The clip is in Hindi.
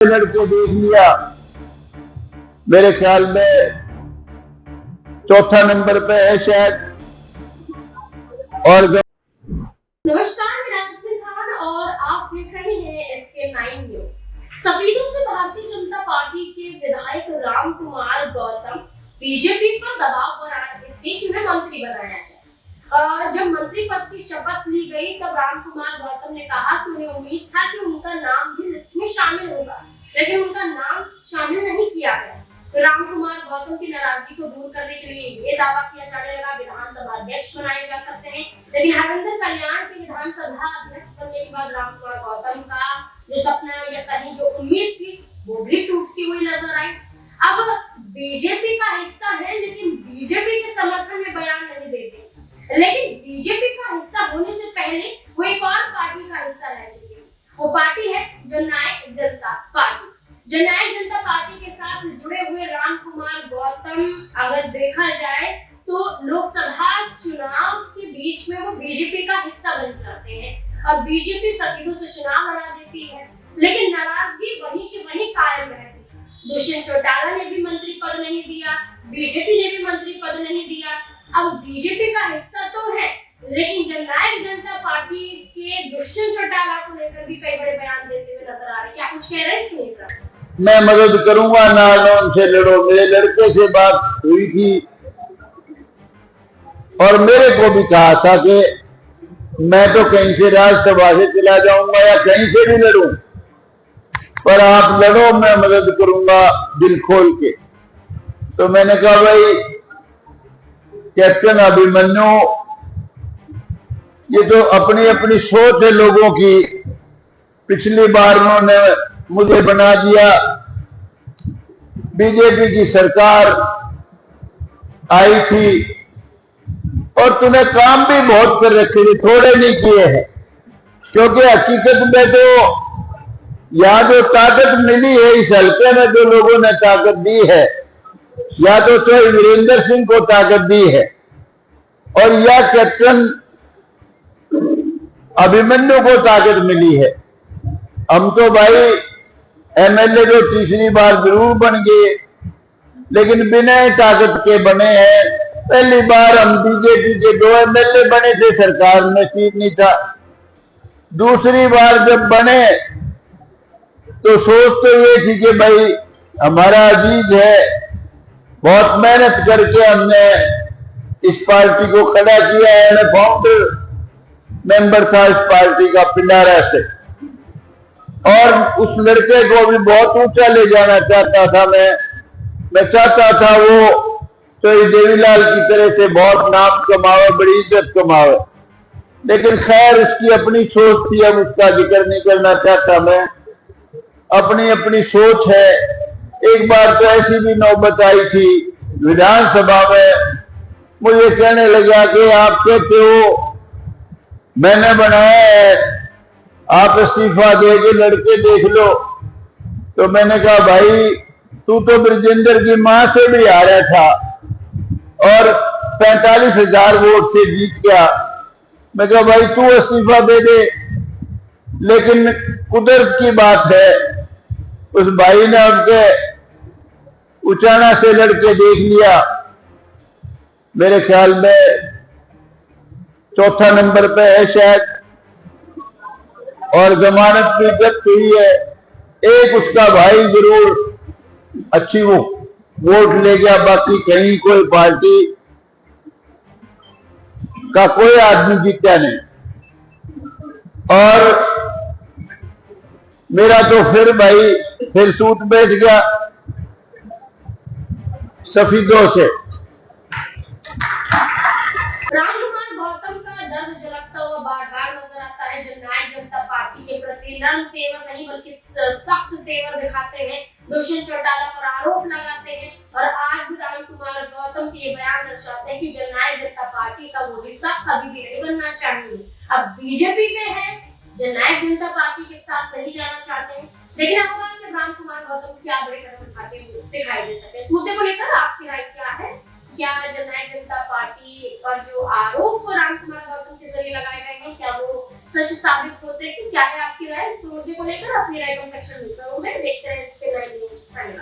लड़के देख लिया, मेरे ख्याल में चौथा नंबर पे है शायद। और नमस्कार, मैं नाज़मीन खान और आप देख रहे हैं SK9 न्यूज। सफेदों से भारतीय जनता पार्टी के विधायक राम कुमार गौतम बीजेपी पर दबाव बना रहे थे कि उन्हें मंत्री बनाया जाए। जब मंत्री पद की शपथ ली गई तब राम कुमार गौतम ने कहा कि उन्हें उम्मीद था कि उनका नाम भी लिस्ट में शामिल होगा, लेकिन उनका नाम शामिल नहीं किया गया। तो राम कुमार गौतम की नाराजगी को दूर करने के लिए ये दावा किया जाने लगा विधानसभा अध्यक्ष बनाए जा सकते हैं, लेकिन हरिंदर कल्याण के विधानसभा अध्यक्ष बनने के बाद राम कुमार गौतम का जो सपना या कहीं जो उम्मीद थी वो भी टूटती हुई नजर आई। अब बीजेपी का हिस्सा है लेकिन बीजेपी के समर्थन में बयान नहीं देते, लेकिन बीजेपी का हिस्सा होने से पहले वो एक और पार्टी का हिस्सा रह चुके हैं। वो पार्टी है जननायक जनता पार्टी। जननायक जनता पार्टी के साथ जुड़े हुए राम कुमार गौतम अगर देखा जाए तो लोकसभा चुनाव के बीच में वो बीजेपी का हिस्सा बन जाते हैं और बीजेपी सफेदों से चुनाव लड़ा देती है, लेकिन नाराजगी वहीं की वहीं कायम रहती है। दुष्यंत चौटाला ने भी मंत्री पद नहीं दिया, बीजेपी ने भी मंत्री पद नहीं दिया। अब बीजेपी का हिस्सा तो है, लेकिन जननायक जनता पार्टी के दुष्यंत चौटाला को लेकर भी कई बड़े बयान देते हुए नजर आ रहे हैं। क्या कुछ कह रहे हैं इसमें सर? मैं मदद करूंगा, ना उनसे लड़ो। मेरे लड़के से बात हुई थी और मेरे को भी कहा था कि मैं तो कहीं से राज्यसभा से चला जाऊंगा या कहीं से भी लड़ूं, पर आप लड़ो, मैं मदद करूंगा दिल खोल के। तो मैंने कहा भाई कैप्टन अभिमन्यु, ये तो अपनी अपनी सोच है लोगों की। पिछली बार उन्होंने मुझे बना दिया, बीजेपी की सरकार आई थी और तूने काम भी बहुत कर रखे थे, थोड़े नहीं किए हैं। क्योंकि हकीकत में तो यहां जो ताकत मिली है इस हल्के में, जो लोगों ने ताकत दी है, या तो वीरेंद्र सिंह को ताकत दी है और या कैप्टन अभिमन्यु को ताकत मिली है। हम तो भाई एमएलए जो तीसरी बार जरूर बन गए, लेकिन बिना ताकत के बने हैं। पहली बार हम बीजेपी के 2 एमएलए बने थे, सरकार में सीट नहीं था। दूसरी बार जब बने तो सोच तो ये थी कि भाई हमारा अजीज है, बहुत मेहनत करके हमने इस पार्टी को खड़ा किया है। मैं फाउंडर मेंबर था इस पार्टी का पिंडारा से, और उस लड़के को भी बहुत ऊंचा ले जाना चाहता था। मैं चाहता था वो तो देवीलाल की तरह से बहुत नाम कमावे, बड़ी इज्जत कमावे, लेकिन खैर उसकी अपनी सोच थी, अब उसका जिक्र नहीं करना चाहता मैं। अपनी अपनी सोच है। एक बार तो ऐसी भी नौबत आई थी विधानसभा में, मुझे कहने लगा कि आप कहते हो मैंने बनाया है, आप इस्तीफा दे के लड़के देख लो। तो मैंने कहा भाई तू तो ब्रजेंद्र की मां से भी हारा था और 45,000 वोट से जीत गया। मैं कहा भाई तू इस्तीफा दे दे, लेकिन कुदरत की बात है, उस भाई ने उनके उचाना से लड़के देख लिया, मेरे ख्याल में चौथा नंबर पे है शायद, और जमानत भी जब्त हुई है। एक उसका भाई जरूर अच्छी वो वोट ले गया, बाकी कहीं कोई पार्टी का कोई आदमी जीता नहीं। और मेरा तो फिर सूट बैठ गया सफेदों से। राम कुमार गौतम का दर्द झलकता हुआ बार-बार नजर आता है। जननायक जनता पार्टी के प्रति नरम तेवर नहीं बल्कि सख्त तेवर दिखाते हैं, दुष्यंत चौटाला पर आरोप लगाते हैं और आज भी राम कुमार गौतम के बयान दर्शाते हैं कि जननायक जनता पार्टी का वो हिस्सा कभी भी नहीं बनना चाहिए। अब बीजेपी में है, जननायक जनता पार्टी के साथ नहीं जाना चाहते हैं, लेकिन अब राम कुमार गौतम क्या बड़े कदम उठाते हुए दिखाई दे सकते हैं। इस मुद्दे को लेकर आपकी राय क्या है? क्या जननायक जनता पार्टी पर जो आरोप राम कुमार गौतम के जरिए लगाए गए हैं, क्या वो सच साबित होते हैं? क्या है आपकी राय इस मुद्दे को लेकर? अपनी राय कमेंट सेक्शन में जरूर दें। देखते रहे SK9 न्यूज़। धन्यवाद।